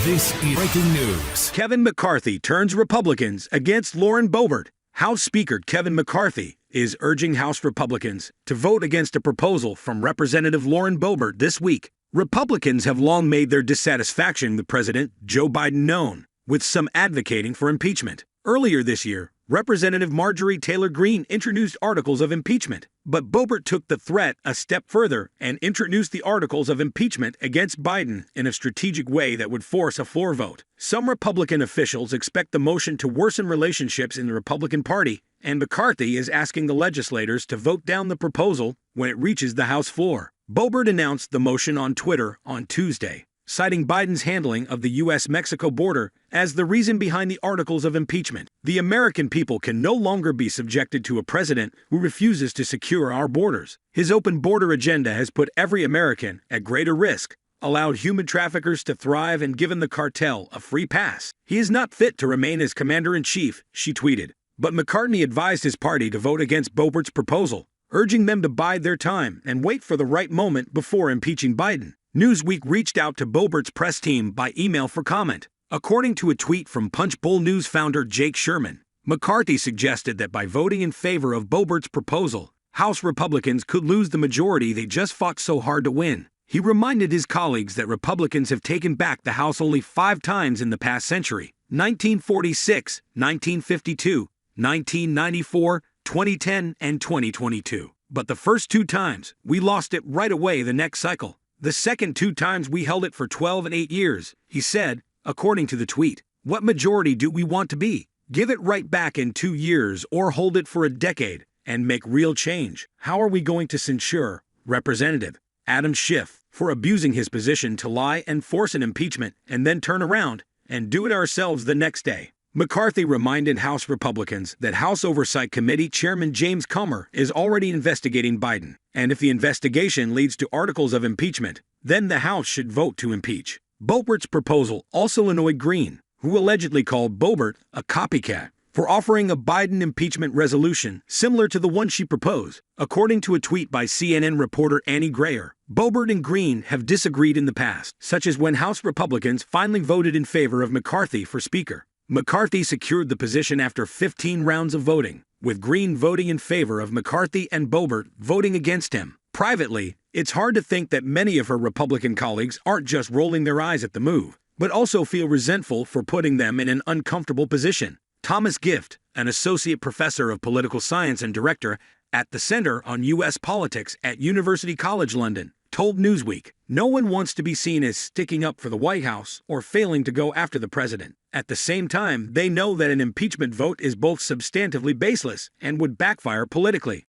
This is breaking news. Kevin McCarthy turns Republicans against Lauren Boebert. House Speaker Kevin McCarthy is urging House Republicans to vote against a proposal from Representative Lauren Boebert this week. Republicans have long made their dissatisfaction with President Joe Biden known, with some advocating for impeachment. Earlier this year, Representative Marjorie Taylor Greene introduced articles of impeachment, but Boebert took the threat a step further and introduced the articles of impeachment against Biden in a strategic way that would force a floor vote. Some Republican officials expect the motion to worsen relationships in the Republican Party, and McCarthy is asking the legislators to vote down the proposal when it reaches the House floor. Boebert announced the motion on Twitter on Tuesday, citing Biden's handling of the U.S.-Mexico border as the reason behind the articles of impeachment. The American people can no longer be subjected to a president who refuses to secure our borders. His open border agenda has put every American at greater risk, allowed human traffickers to thrive, and given the cartel a free pass. He is not fit to remain as commander-in-chief, she tweeted. But McCarthy advised his party to vote against Boebert's proposal, urging them to bide their time and wait for the right moment before impeaching Biden. Newsweek reached out to Boebert's press team by email for comment. According to a tweet from Punchbowl News founder Jake Sherman, McCarthy suggested that by voting in favor of Boebert's proposal, House Republicans could lose the majority they just fought so hard to win. He reminded his colleagues that Republicans have taken back the House only 5 times in the past century: 1946, 1952, 1994, 2010, and 2022. But the first 2 times, we lost it right away the next cycle. The second 2 times we held it for 12 and 8 years, he said, according to the tweet. What majority do we want to be? Give it right back in 2 years or hold it for a decade and make real change? How are we going to censure Representative Adam Schiff for abusing his position to lie and force an impeachment and then turn around and do it ourselves the next day? McCarthy reminded House Republicans that House Oversight Committee Chairman James Comer is already investigating Biden, and if the investigation leads to articles of impeachment, then the House should vote to impeach. Boebert's proposal also annoyed Greene, who allegedly called Boebert a copycat for offering a Biden impeachment resolution similar to the one she proposed. According to a tweet by CNN reporter Annie Grayer, Boebert and Greene have disagreed in the past, such as when House Republicans finally voted in favor of McCarthy for Speaker. McCarthy secured the position after 15 rounds of voting, with Greene voting in favor of McCarthy and Boebert voting against him. Privately, it's hard to think that many of her Republican colleagues aren't just rolling their eyes at the move, but also feel resentful for putting them in an uncomfortable position. Thomas Gift, an associate professor of political science and director at the Center on U.S. Politics at University College London, told Newsweek, "No one wants to be seen as sticking up for the White House or failing to go after the president. At the same time, they know that an impeachment vote is both substantively baseless and would backfire politically.